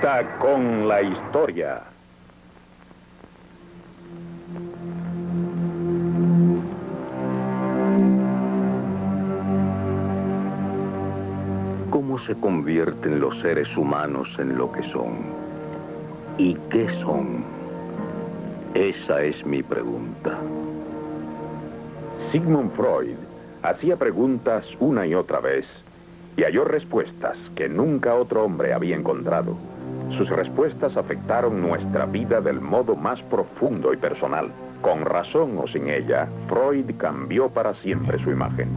Conecta con la historia. ¿Cómo se convierten los seres humanos en lo que son? ¿Y qué son? Esa es mi pregunta. Sigmund Freud hacía preguntas una y otra vez y halló respuestas que nunca otro hombre había encontrado. Sus respuestas afectaron nuestra vida del modo más profundo y personal. Con razón o sin ella, Freud cambió para siempre su imagen.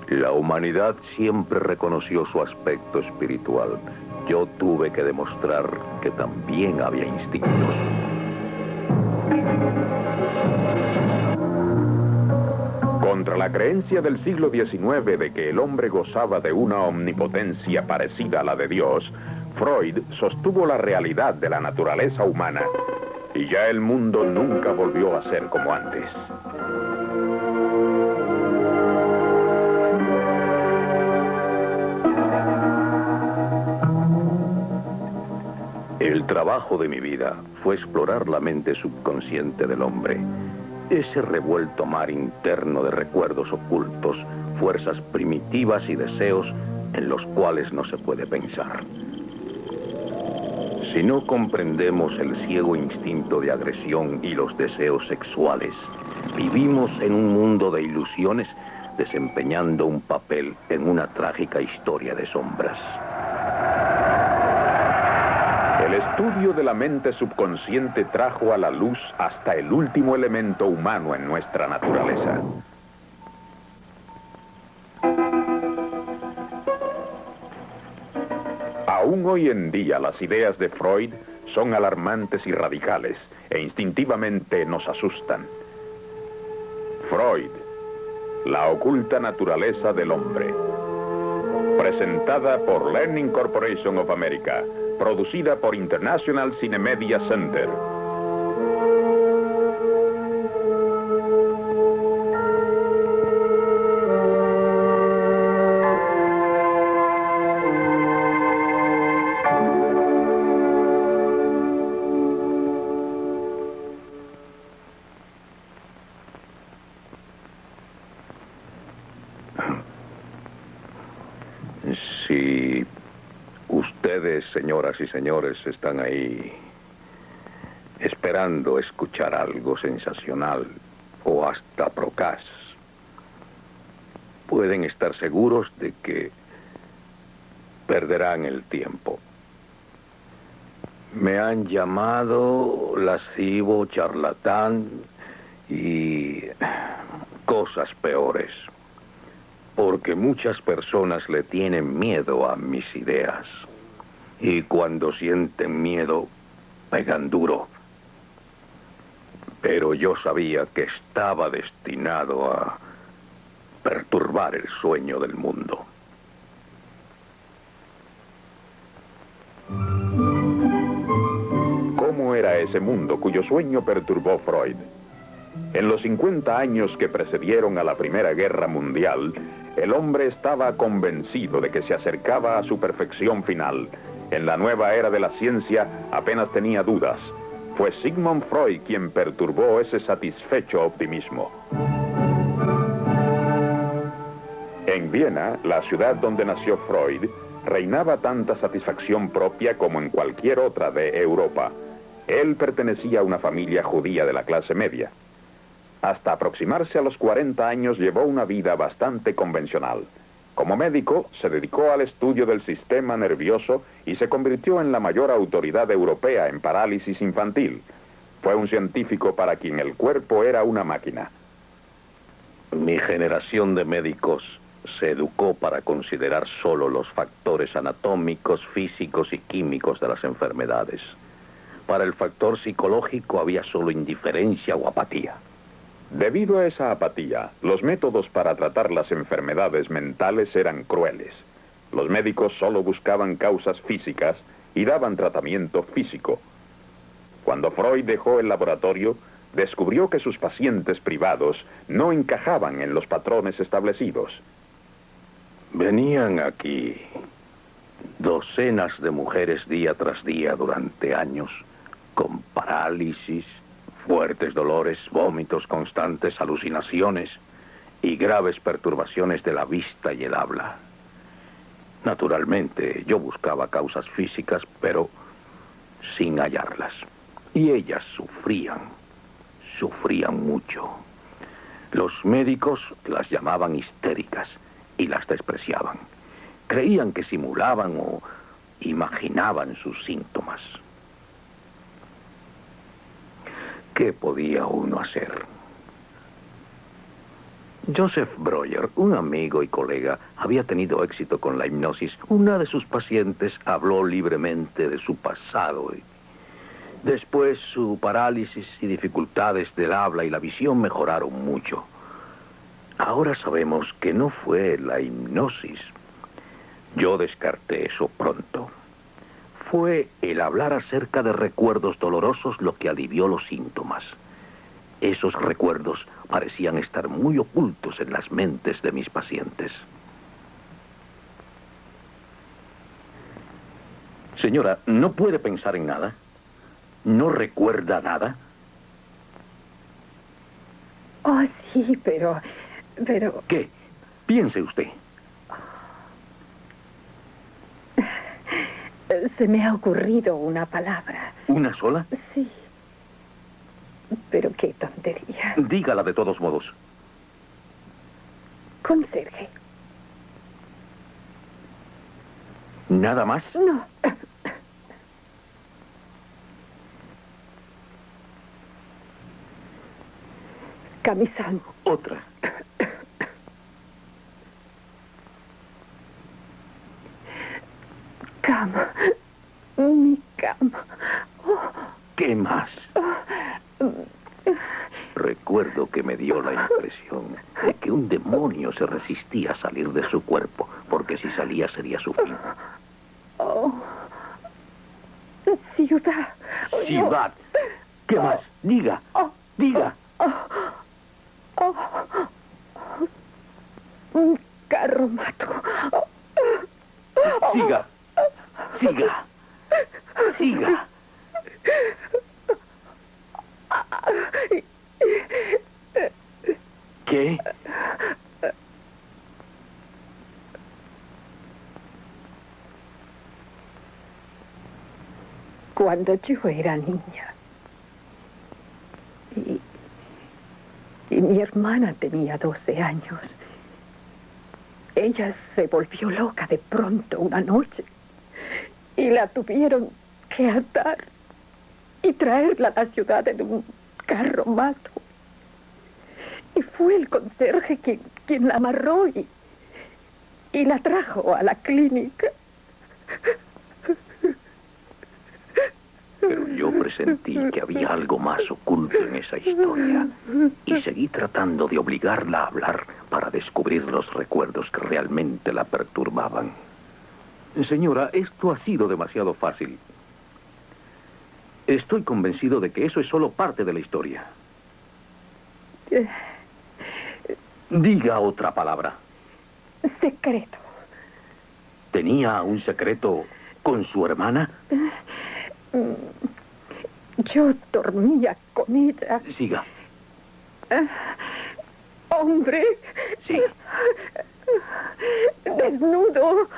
La humanidad siempre reconoció su aspecto espiritual. Yo tuve que demostrar que también había instintos. Contra la creencia del siglo XIX de que el hombre gozaba de una omnipotencia parecida a la de Dios, Freud sostuvo la realidad de la naturaleza humana y ya el mundo nunca volvió a ser como antes. El trabajo de mi vida fue explorar la mente subconsciente del hombre. Ese revuelto mar interno de recuerdos ocultos, fuerzas primitivas y deseos en los cuales no se puede pensar. Si no comprendemos el ciego instinto de agresión y los deseos sexuales, vivimos en un mundo de ilusiones desempeñando un papel en una trágica historia de sombras. El estudio de la mente subconsciente trajo a la luz hasta el último elemento humano en nuestra naturaleza. Aún hoy en día las ideas de Freud son alarmantes y radicales e instintivamente nos asustan. Freud, la oculta naturaleza del hombre. Presentada por Learning Corporation of America. Producida por International Cinemedia Center. Si ustedes, señoras y señores, están ahí esperando escuchar algo sensacional o hasta procaz, pueden estar seguros de que perderán el tiempo. Me han llamado lascivo, charlatán y cosas peores, porque muchas personas le tienen miedo a mis ideas. Y cuando sienten miedo, pegan duro. Pero yo sabía que estaba destinado a perturbar el sueño del mundo. ¿Cómo era ese mundo cuyo sueño perturbó Freud? En los 50 años que precedieron a la Primera Guerra Mundial, el hombre estaba convencido de que se acercaba a su perfección final. En la nueva era de la ciencia apenas tenía dudas. Fue Sigmund Freud quien perturbó ese satisfecho optimismo. En Viena, la ciudad donde nació Freud, reinaba tanta satisfacción propia como en cualquier otra de Europa. Él pertenecía a una familia judía de la clase media. Hasta aproximarse a los 40 años llevó una vida bastante convencional. Como médico, se dedicó al estudio del sistema nervioso y se convirtió en la mayor autoridad europea en parálisis infantil. Fue un científico para quien el cuerpo era una máquina. Mi generación de médicos se educó para considerar solo los factores anatómicos, físicos y químicos de las enfermedades. Para el factor psicológico había solo indiferencia o apatía. Debido a esa apatía, los métodos para tratar las enfermedades mentales eran crueles. Los médicos solo buscaban causas físicas y daban tratamiento físico. Cuando Freud dejó el laboratorio, descubrió que sus pacientes privados no encajaban en los patrones establecidos. Venían aquí docenas de mujeres día tras día durante años, con parálisis, fuertes dolores, vómitos constantes, alucinaciones y graves perturbaciones de la vista y el habla. Naturalmente, yo buscaba causas físicas, pero sin hallarlas. Y ellas sufrían mucho. Los médicos las llamaban histéricas y las despreciaban. Creían que simulaban o imaginaban sus síntomas. ¿Qué podía uno hacer? Joseph Breuer, un amigo y colega, había tenido éxito con la hipnosis. Una de sus pacientes habló libremente de su pasado. Después, su parálisis y dificultades del habla y la visión mejoraron mucho. Ahora sabemos que no fue la hipnosis. Yo descarté eso pronto. Fue el hablar acerca de recuerdos dolorosos lo que alivió los síntomas. Esos recuerdos parecían estar muy ocultos en las mentes de mis pacientes. Señora, ¿no puede pensar en nada? ¿No recuerda nada? Oh, sí, pero... ¿Qué? Piense usted. Se me ha ocurrido una palabra. ¿Una sola? Sí. Pero qué tontería. Dígala de todos modos. Conserje. ¿Nada más? No. Camisón. Otra. Cama. Mi cama. ¿Qué más? Recuerdo que me dio la impresión de que un demonio se resistía a salir de su cuerpo, porque si salía sería sufrido. Oh. Ciudad. Ciudad. ¿Qué más? Diga. Diga. Un carromato. Siga. Siga. Siga. ¿Qué? Cuando yo era niña y mi hermana tenía 12 años, ella se volvió loca de pronto una noche y la tuvieron que atar y traerla a la ciudad en un carromato. Y fue el conserje quien la amarró y la trajo a la clínica. Pero yo presentí que había algo más oculto en esa historia y seguí tratando de obligarla a hablar para descubrir los recuerdos que realmente la perturbaban. Señora, esto ha sido demasiado fácil. Estoy convencido de que eso es solo parte de la historia. Diga otra palabra. Secreto. ¿Tenía un secreto con su hermana? Yo dormía con ella. Siga. Hombre. Sí. Desnudo.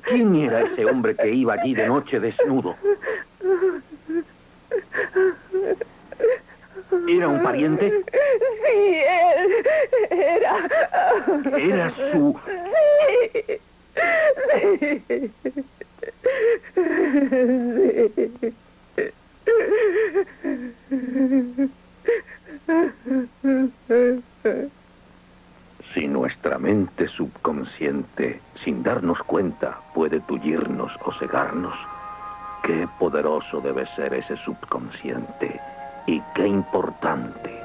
¿Quién era ese hombre que iba allí de noche desnudo? ¿Era un pariente? Sí, él era... ¿Era su...? Sí. Si nuestra mente subconsciente, sin darnos cuenta, puede tullirnos o cegarnos, qué poderoso debe ser ese subconsciente y qué importante.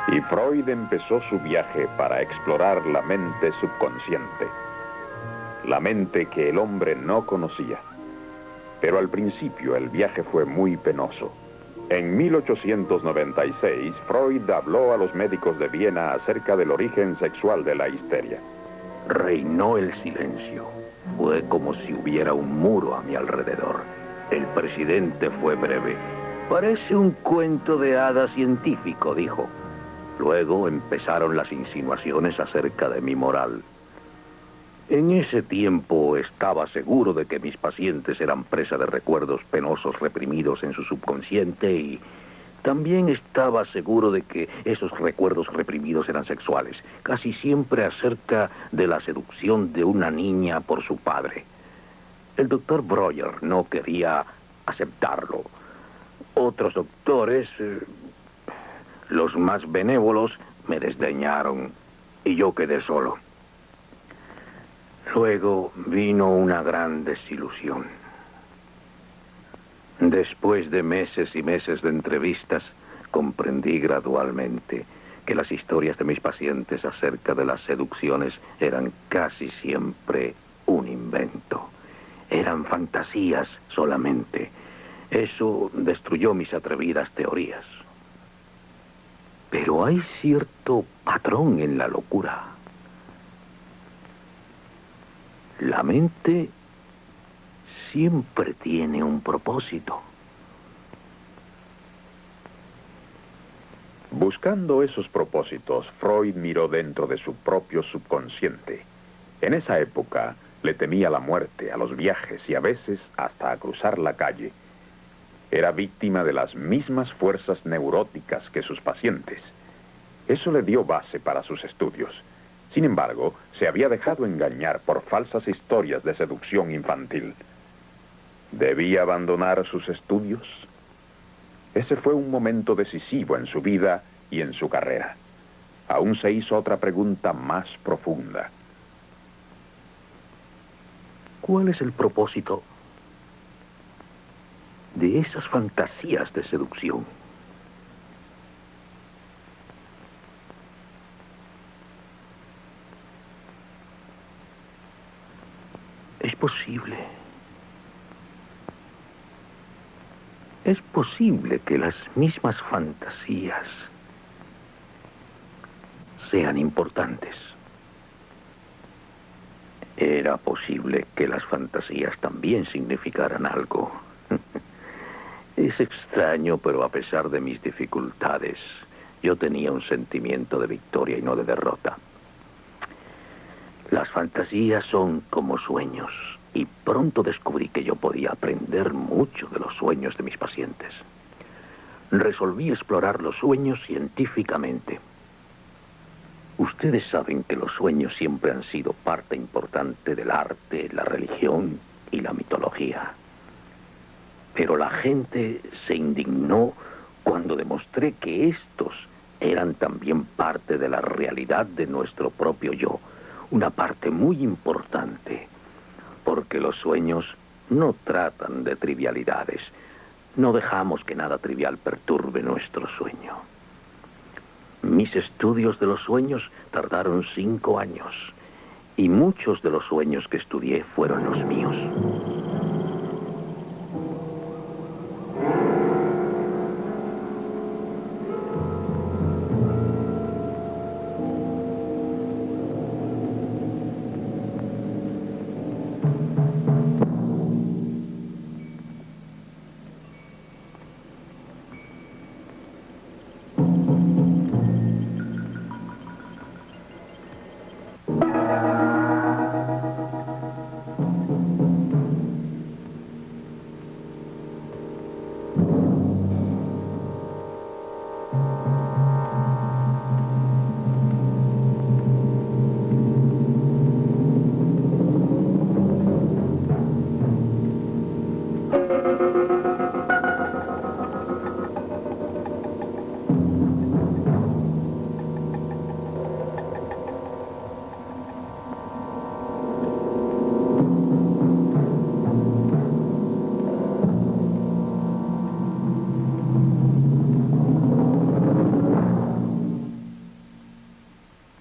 Y Freud empezó su viaje para explorar la mente subconsciente. la mente que el hombre no conocía. Pero al principio el viaje fue muy penoso. En 1896, Freud habló a los médicos de Viena acerca del origen sexual de la histeria. Reinó el silencio. Fue como si hubiera un muro a mi alrededor. El presidente fue breve. Parece un cuento de hadas científico, dijo. Luego empezaron las insinuaciones acerca de mi moral. En ese tiempo estaba seguro de que mis pacientes eran presa de recuerdos penosos reprimidos en su subconsciente y también estaba seguro de que esos recuerdos reprimidos eran sexuales, casi siempre acerca de la seducción de una niña por su padre. El doctor Breuer no quería aceptarlo. Otros doctores, los más benévolos, me desdeñaron y yo quedé solo. Luego vino una gran desilusión. Después de meses y meses de entrevistas, comprendí gradualmente que las historias de mis pacientes acerca de las seducciones eran casi siempre un invento. Eran fantasías solamente. Eso destruyó mis atrevidas teorías. Pero hay cierto patrón en la locura. La mente siempre tiene un propósito. Buscando esos propósitos, Freud miró dentro de su propio subconsciente. En esa época le temía la muerte, a los viajes y a veces hasta a cruzar la calle. Era víctima de las mismas fuerzas neuróticas que sus pacientes. Eso le dio base para sus estudios. Sin embargo, se había dejado engañar por falsas historias de seducción infantil. ¿Debía abandonar sus estudios? Ese fue un momento decisivo en su vida y en su carrera. Aún se hizo otra pregunta más profunda. ¿Cuál es el propósito de esas fantasías de seducción? Es posible que las mismas fantasías sean importantes. Era posible que las fantasías también significaran algo. Es extraño, pero a pesar de mis dificultades, yo tenía un sentimiento de victoria y no de derrota. Las fantasías son como sueños, y pronto descubrí que yo podía aprender mucho de los sueños de mis pacientes. Resolví explorar los sueños científicamente. Ustedes saben que los sueños siempre han sido parte importante del arte, la religión y la mitología. Pero la gente se indignó cuando demostré que estos eran también parte de la realidad de nuestro propio yo, una parte muy importante, porque los sueños no tratan de trivialidades. No dejamos que nada trivial perturbe nuestro sueño. Mis estudios de los sueños tardaron 5 años, y muchos de los sueños que estudié fueron los míos.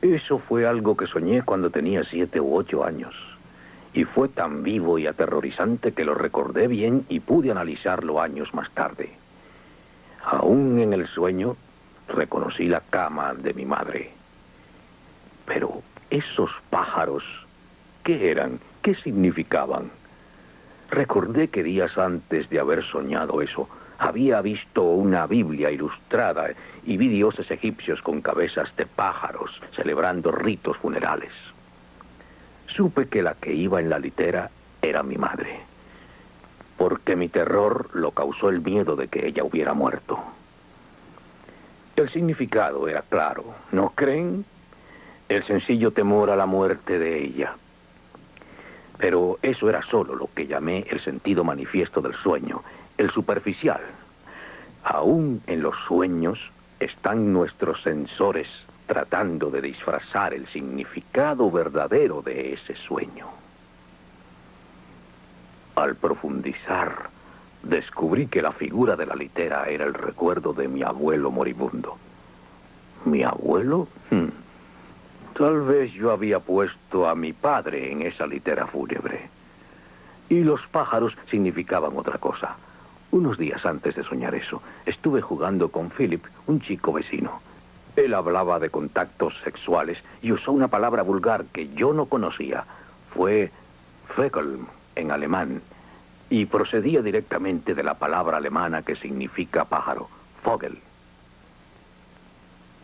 Eso fue algo que soñé cuando tenía 7 u 8 años. Y fue tan vivo y aterrorizante que lo recordé bien y pude analizarlo años más tarde. Aún en el sueño, reconocí la cama de mi madre. Pero esos pájaros, ¿qué eran? ¿Qué significaban? Recordé que días antes de haber soñado eso, había visto una Biblia ilustrada y vi dioses egipcios con cabezas de pájaros celebrando ritos funerales. Supe que la que iba en la litera era mi madre, porque mi terror lo causó el miedo de que ella hubiera muerto. El significado era claro, ¿no creen? El sencillo temor a la muerte de ella. Pero eso era solo lo que llamé el sentido manifiesto del sueño, el superficial. Aún en los sueños están nuestros sensores tratando de disfrazar el significado verdadero de ese sueño. Al profundizar, descubrí que la figura de la litera era el recuerdo de mi abuelo moribundo. ¿Mi abuelo? Tal vez yo había puesto a mi padre en esa litera fúnebre. Y los pájaros significaban otra cosa. Unos días antes de soñar eso, estuve jugando con Philip, un chico vecino. Él hablaba de contactos sexuales y usó una palabra vulgar que yo no conocía. Fue Vögel en alemán. Y procedía directamente de la palabra alemana que significa pájaro, Vogel.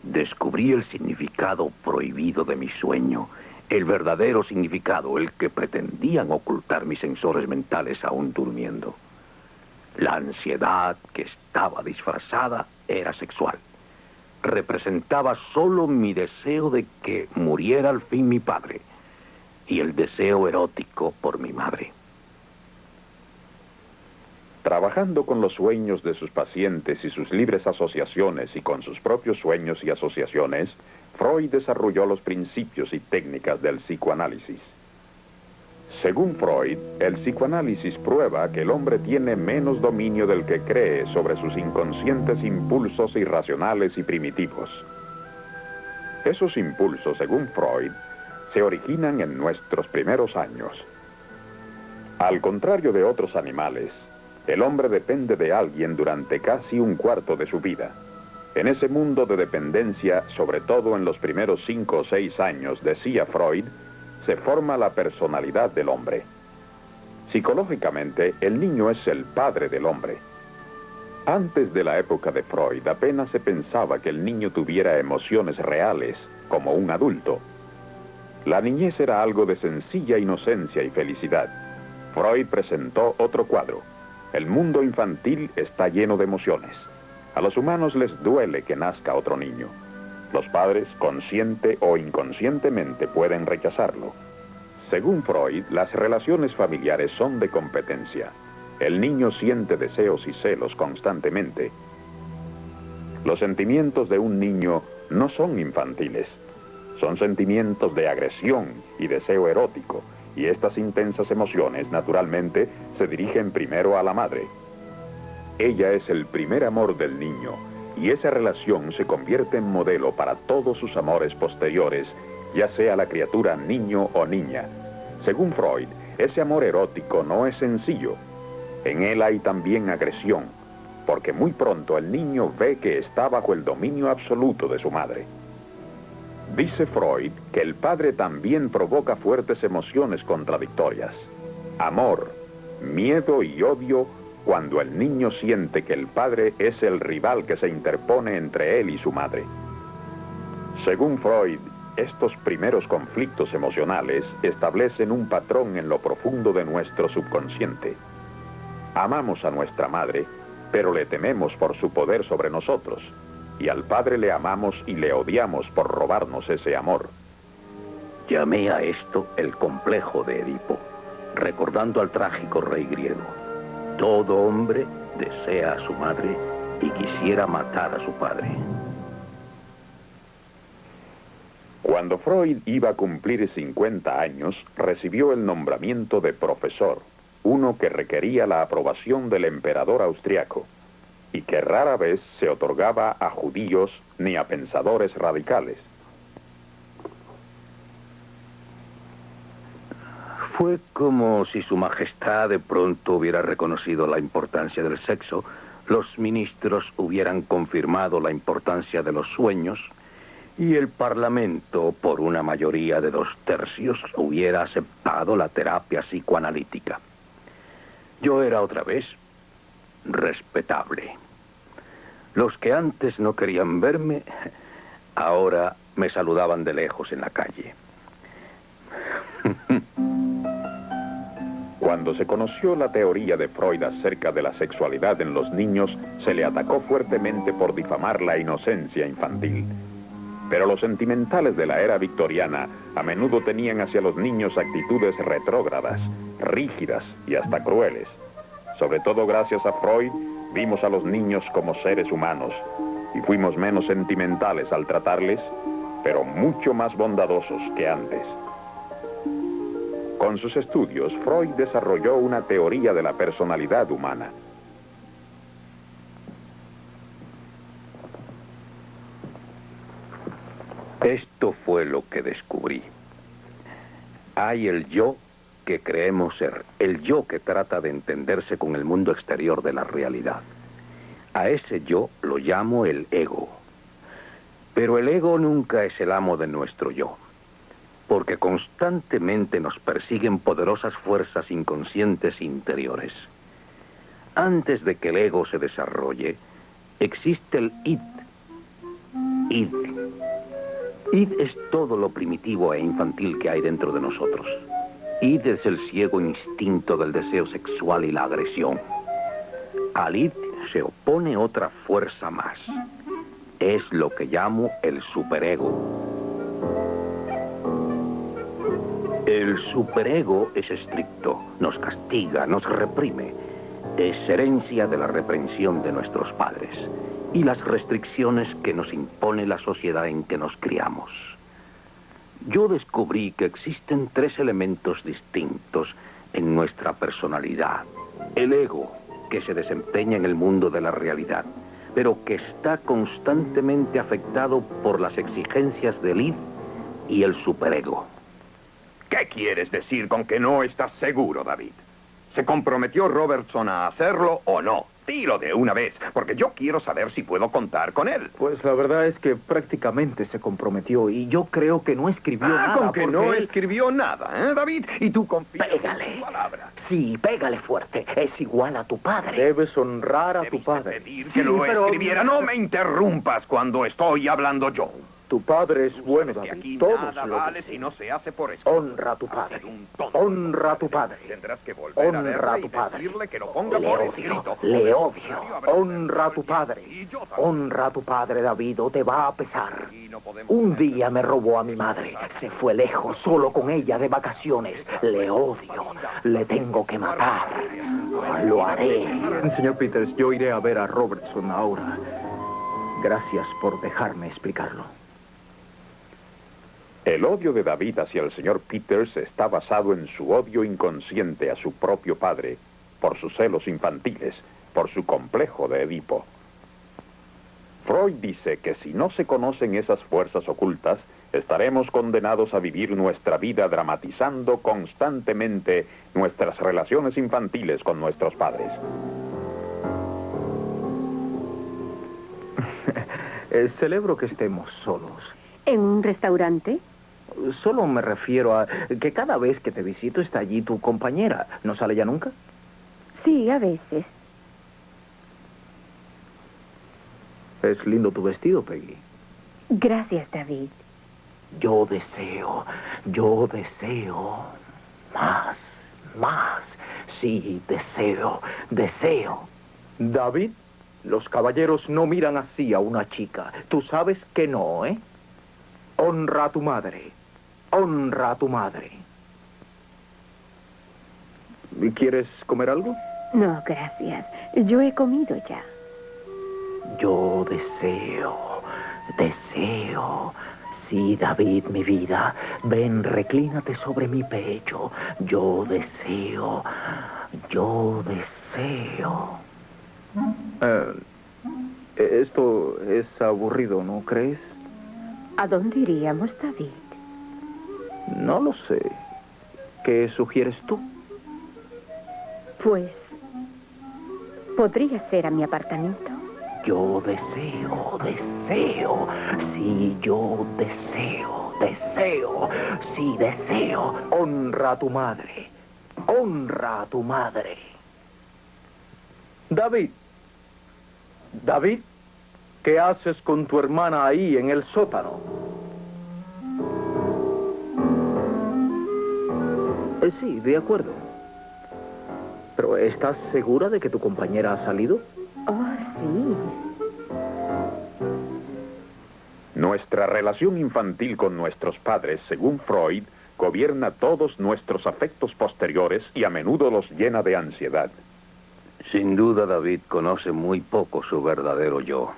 Descubrí el significado prohibido de mi sueño, el verdadero significado, el que pretendían ocultar mis sensores mentales aún durmiendo. La ansiedad que estaba disfrazada era sexual. Representaba solo mi deseo de que muriera al fin mi padre y el deseo erótico por mi madre. Trabajando con los sueños de sus pacientes y sus libres asociaciones y con sus propios sueños y asociaciones, Freud desarrolló los principios y técnicas del psicoanálisis. Según Freud, el psicoanálisis prueba que el hombre tiene menos dominio del que cree sobre sus inconscientes impulsos irracionales y primitivos. Esos impulsos, según Freud, se originan en nuestros primeros años. Al contrario de otros animales, el hombre depende de alguien durante casi un cuarto de su vida. En ese mundo de dependencia, sobre todo en los primeros 5 o 6 años, decía Freud, se forma la personalidad del hombre. Psicológicamente, el niño es el padre del hombre. Antes de la época de Freud, apenas se pensaba que el niño tuviera emociones reales, como un adulto. La niñez era algo de sencilla inocencia y felicidad. Freud presentó otro cuadro. El mundo infantil está lleno de emociones. A los humanos les duele que nazca otro niño. Los padres, consciente o inconscientemente, pueden rechazarlo. Según Freud, las relaciones familiares son de competencia. El niño siente deseos y celos constantemente. Los sentimientos de un niño no son infantiles. Son sentimientos de agresión y deseo erótico, y estas intensas emociones, naturalmente, se dirigen primero a la madre. Ella es el primer amor del niño, y esa relación se convierte en modelo para todos sus amores posteriores, ya sea la criatura niño o niña. Según Freud, ese amor erótico no es sencillo. En él hay también agresión, porque muy pronto el niño ve que está bajo el dominio absoluto de su madre. Dice Freud que el padre también provoca fuertes emociones contradictorias. Amor, miedo y odio cuando el niño siente que el padre es el rival que se interpone entre él y su madre. Según Freud, estos primeros conflictos emocionales establecen un patrón en lo profundo de nuestro subconsciente. Amamos a nuestra madre, pero le tememos por su poder sobre nosotros, y al padre le amamos y le odiamos por robarnos ese amor. Llamé a esto el complejo de Edipo, recordando al trágico rey griego. Todo hombre desea a su madre y quisiera matar a su padre. Cuando Freud iba a cumplir 50 años, recibió el nombramiento de profesor, uno que requería la aprobación del emperador austriaco, y que rara vez se otorgaba a judíos ni a pensadores radicales. Fue como si Su Majestad de pronto hubiera reconocido la importancia del sexo, los ministros hubieran confirmado la importancia de los sueños y el Parlamento, por una mayoría de 2/3, hubiera aceptado la terapia psicoanalítica. Yo era otra vez respetable. Los que antes no querían verme, ahora me saludaban de lejos en la calle. Cuando se conoció la teoría de Freud acerca de la sexualidad en los niños, se le atacó fuertemente por difamar la inocencia infantil. Pero los sentimentales de la era victoriana a menudo tenían hacia los niños actitudes retrógradas, rígidas y hasta crueles. Sobre todo gracias a Freud, vimos a los niños como seres humanos y fuimos menos sentimentales al tratarles, pero mucho más bondadosos que antes. Con sus estudios, Freud desarrolló una teoría de la personalidad humana. Esto fue lo que descubrí. Hay el yo que creemos ser, el yo que trata de entenderse con el mundo exterior de la realidad. A ese yo lo llamo el ego. Pero el ego nunca es el amo de nuestro yo, porque constantemente nos persiguen poderosas fuerzas inconscientes interiores. Antes de que el ego se desarrolle, existe el id. Id. Id es todo lo primitivo e infantil que hay dentro de nosotros. Id es el ciego instinto del deseo sexual y la agresión. Al id se opone otra fuerza más. Es lo que llamo el superego. El superego es estricto, nos castiga, nos reprime. Es herencia de la reprensión de nuestros padres y las restricciones que nos impone la sociedad en que nos criamos. Yo descubrí que existen 3 elementos distintos en nuestra personalidad. El ego, que se desempeña en el mundo de la realidad, pero que está constantemente afectado por las exigencias del id y el superego. ¿Qué quieres decir con que no estás seguro, David? ¿Se comprometió Robertson a hacerlo o no? Dilo de una vez, porque yo quiero saber si puedo contar con él. Pues la verdad es que prácticamente se comprometió y yo creo que no escribió nada. Con que no él... escribió nada, ¿eh, David? Y tú confías Pégale. en su palabra. Sí, pégale fuerte. Es igual a tu padre. Debes honrar a tu Debiste padre. pedir que Sí, lo pero- escribiera. No me interrumpas cuando estoy hablando yo. Tu padre es bueno, Sabes que David. aquí Todos nada lo vale dicen. si no se hace por escrito. Honra a tu Ha padre. sido un tonto. Honra a tu padre. Tendrás que volver a Honra verle a y tu padre. decirle que lo ponga Le por odio, escrito. le odio. Honra a tu padre. Y yo también. Honra a tu padre, David, o te va a pesar. Y no podemos Un día me robó a mi madre. Se fue lejos, solo con ella, de vacaciones. Le odio. Le tengo que matar. Lo haré. Señor Peters, yo iré a ver a Robertson ahora. Gracias por dejarme explicarlo. El odio de David hacia el señor Peters está basado en su odio inconsciente a su propio padre, por sus celos infantiles, por su complejo de Edipo. Freud dice que si no se conocen esas fuerzas ocultas, estaremos condenados a vivir nuestra vida dramatizando constantemente nuestras relaciones infantiles con nuestros padres. Celebro que estemos solos. ¿En un restaurante? Solo me refiero a que cada vez que te visito está allí tu compañera. ¿No sale ya nunca? Sí, a veces. Es lindo tu vestido, Peggy. Gracias, David. Yo deseo más, más. Sí, deseo. David, los caballeros no miran así a una chica. Tú sabes que no, ¿eh? Honra a tu madre. Honra a tu madre. ¿Quieres comer algo? No, gracias. Yo he comido ya. Yo deseo. Sí, David, mi vida. Ven, reclínate sobre mi pecho. Yo deseo. Esto es aburrido, ¿no crees? ¿A dónde iríamos, David? No lo sé. ¿Qué sugieres tú? Pues podría ser a mi apartamento. Yo deseo, sí, yo deseo, sí, deseo. Honra a tu madre, honra a tu madre. David, ¿qué haces con tu hermana ahí en el sótano? Sí, de acuerdo. Pero ¿estás segura de que tu compañera ha salido? Oh, sí. Nuestra relación infantil con nuestros padres, según Freud, gobierna todos nuestros afectos posteriores y a menudo los llena de ansiedad. Sin duda, David conoce muy poco su verdadero yo.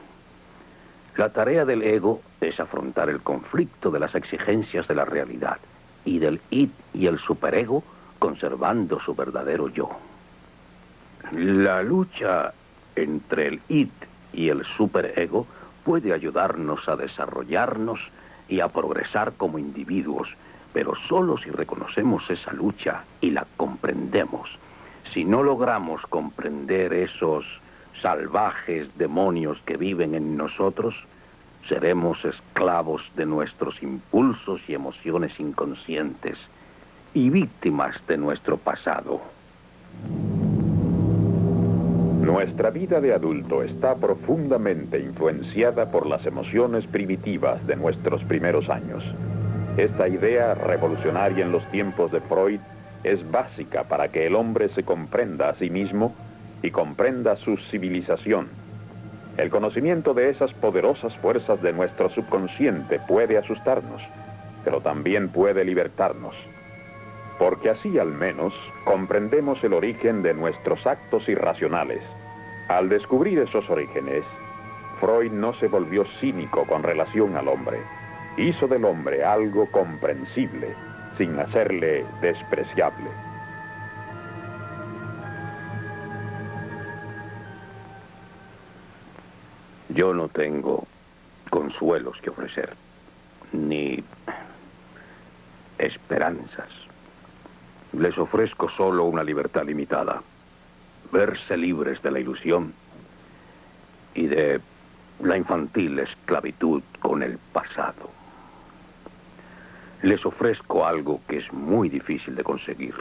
La tarea del ego es afrontar el conflicto de las exigencias de la realidad y del id y el superego conservando su verdadero yo. La lucha entre el id y el superego puede ayudarnos a desarrollarnos y a progresar como individuos, pero solo si reconocemos esa lucha y la comprendemos. Si no logramos comprender esos salvajes demonios que viven en nosotros, seremos esclavos de nuestros impulsos y emociones inconscientes y víctimas de nuestro pasado. Nuestra vida de adulto está profundamente influenciada por las emociones primitivas de nuestros primeros años. Esta idea revolucionaria en los tiempos de Freud es básica para que el hombre se comprenda a sí mismo y comprenda su civilización. El conocimiento de esas poderosas fuerzas de nuestro subconsciente puede asustarnos, pero también puede libertarnos. Porque así al menos comprendemos el origen de nuestros actos irracionales. Al descubrir esos orígenes, Freud no se volvió cínico con relación al hombre. Hizo del hombre algo comprensible, sin hacerle despreciable. Yo no tengo consuelos que ofrecer, ni esperanzas. Les ofrezco solo una libertad limitada, verse libres de la ilusión y de la infantil esclavitud con el pasado. Les ofrezco algo que es muy difícil de conseguir,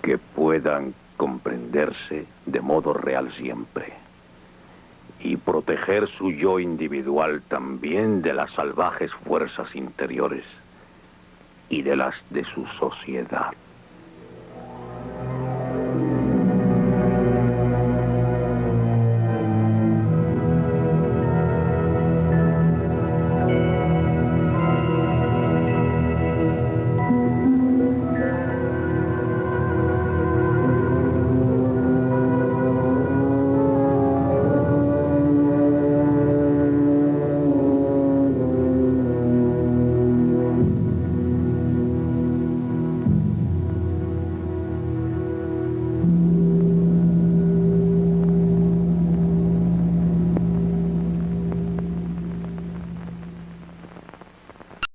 que puedan comprenderse de modo real siempre y proteger su yo individual también de las salvajes fuerzas interiores y de las de su sociedad.